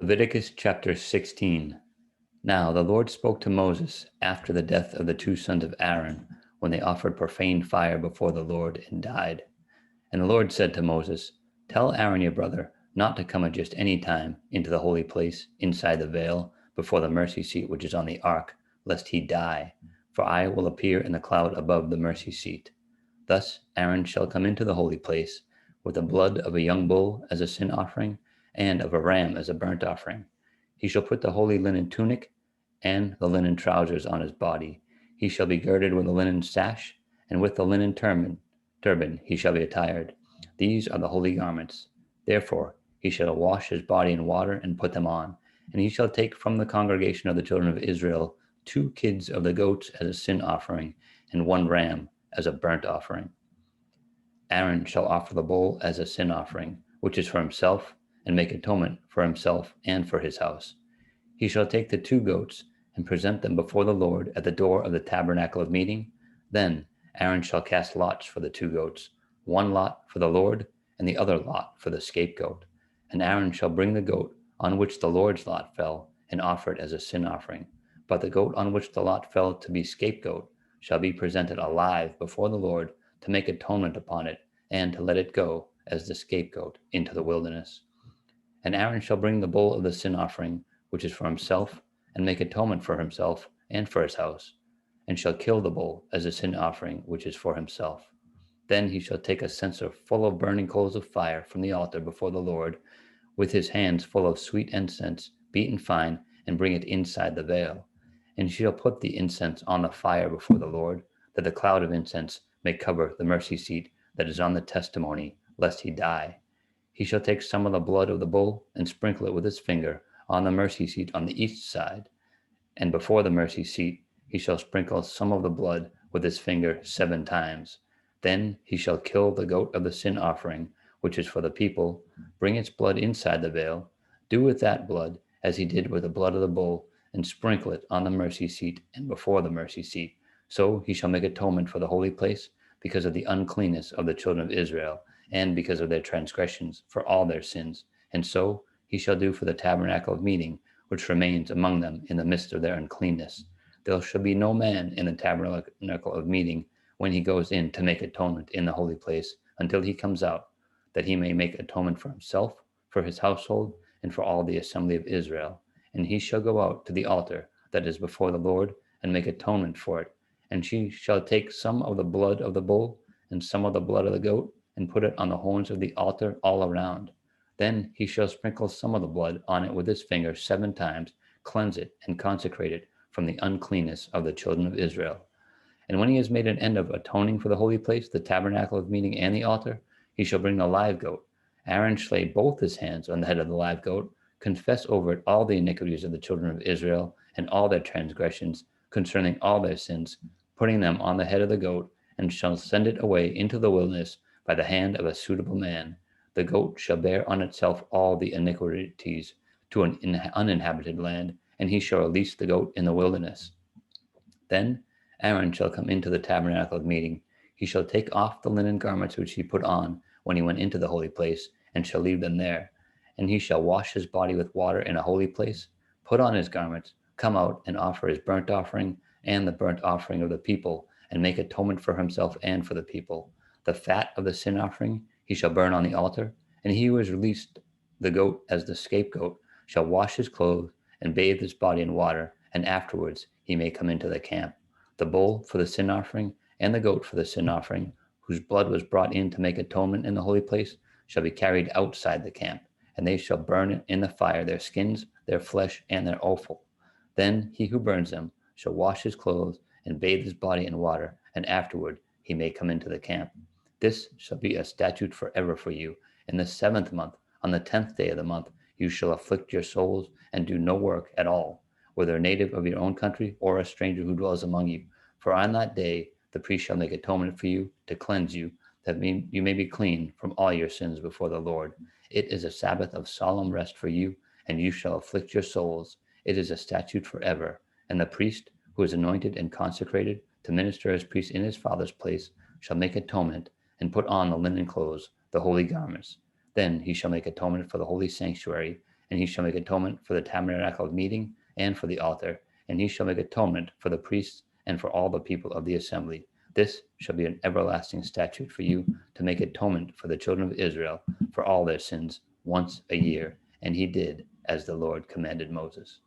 Leviticus chapter 16. Now the Lord spoke to Moses after the death of the two sons of Aaron, when they offered profane fire before the Lord and died. And the Lord said to Moses, Tell Aaron your brother not to come at just any time into the holy place inside the veil before the mercy seat which is on the ark, lest he die, for I will appear in the cloud above the mercy seat. Thus Aaron shall come into the holy place with the blood of a young bull as a sin offering, and of a ram as a burnt offering. He shall put the holy linen tunic and the linen trousers on his body. He shall be girded with a linen sash, and with the linen turban he shall be attired. These are the holy garments. Therefore he shall wash his body in water and put them on. And he shall take from the congregation of the children of Israel 2 kids of the goats as a sin offering, and 1 ram as a burnt offering. Aaron shall offer the bull as a sin offering, which is for himself, and make atonement for himself and for his house. He shall take the 2 goats and present them before the Lord at the door of the tabernacle of meeting. Then Aaron shall cast lots for the 2 goats, 1 lot for the Lord, and the other lot for the scapegoat. And Aaron shall bring the goat on which the Lord's lot fell, and offer it as a sin offering. But the goat on which the lot fell to be scapegoat shall be presented alive before the Lord to make atonement upon it, and to let it go as the scapegoat into the wilderness. And Aaron shall bring the bull of the sin offering, which is for himself, and make atonement for himself and for his house, and shall kill the bull as a sin offering, which is for himself. Then he shall take a censer full of burning coals of fire from the altar before the Lord, with his hands full of sweet incense, beaten fine, and bring it inside the veil. And he shall put the incense on the fire before the Lord, that the cloud of incense may cover the mercy seat that is on the testimony, lest he die. He shall take some of the blood of the bull and sprinkle it with his finger on the mercy seat on the east side. And before the mercy seat he shall sprinkle some of the blood with his finger 7 times. Then he shall kill the goat of the sin offering, which is for the people, bring its blood inside the veil, do with that blood as he did with the blood of the bull, and sprinkle it on the mercy seat and before the mercy seat. So he shall make atonement for the holy place, because of the uncleanness of the children of Israel, and because of their transgressions for all their sins. And so he shall do for the tabernacle of meeting, which remains among them in the midst of their uncleanness. There shall be no man in the tabernacle of meeting when he goes in to make atonement in the holy place, until he comes out, that he may make atonement for himself, for his household, and for all the assembly of Israel. And he shall go out to the altar that is before the Lord, and make atonement for it. And she shall take some of the blood of the bull, and some of the blood of the goat, and put it on the horns of the altar all around. Then he shall sprinkle some of the blood on it with his finger 7 times, cleanse it, and consecrate it from the uncleanness of the children of Israel. And when he has made an end of atoning for the holy place, the tabernacle of meeting, and the altar, he shall bring the live goat. Aaron shall lay both his hands on the head of the live goat, confess over it all the iniquities of the children of Israel, and all their transgressions concerning all their sins, putting them on the head of the goat, and shall send it away into the wilderness by the hand of a suitable man. The goat shall bear on itself all the iniquities to an uninhabited land, and he shall release the goat in the wilderness. Then Aaron shall come into the tabernacle of meeting. He shall take off the linen garments which he put on when he went into the holy place, and shall leave them there. And he shall wash his body with water in a holy place, put on his garments, come out and offer his burnt offering and the burnt offering of the people, and make atonement for himself and for the people. The fat of the sin offering he shall burn on the altar, and he who has released the goat as the scapegoat shall wash his clothes and bathe his body in water, and afterwards he may come into the camp. The bull for the sin offering and the goat for the sin offering, whose blood was brought in to make atonement in the holy place, shall be carried outside the camp, and they shall burn in the fire their skins, their flesh, and their offal. Then he who burns them shall wash his clothes and bathe his body in water, and afterward he may come into the camp. This shall be a statute forever for you. In the 7th month, on the 10th day of the month, you shall afflict your souls and do no work at all, whether a native of your own country or a stranger who dwells among you. For on that day the priest shall make atonement for you to cleanse you, that you may be clean from all your sins before the Lord. It is a Sabbath of solemn rest for you, and you shall afflict your souls. It is a statute forever. And the priest, who is anointed and consecrated to minister as priest in his father's place, shall make atonement, and put on the linen clothes, the holy garments. Then he shall make atonement for the holy sanctuary, and he shall make atonement for the tabernacle of meeting and for the altar, and he shall make atonement for the priests and for all the people of the assembly. This shall be an everlasting statute for you, to make atonement for the children of Israel for all their sins once a year. And he did as the Lord commanded Moses.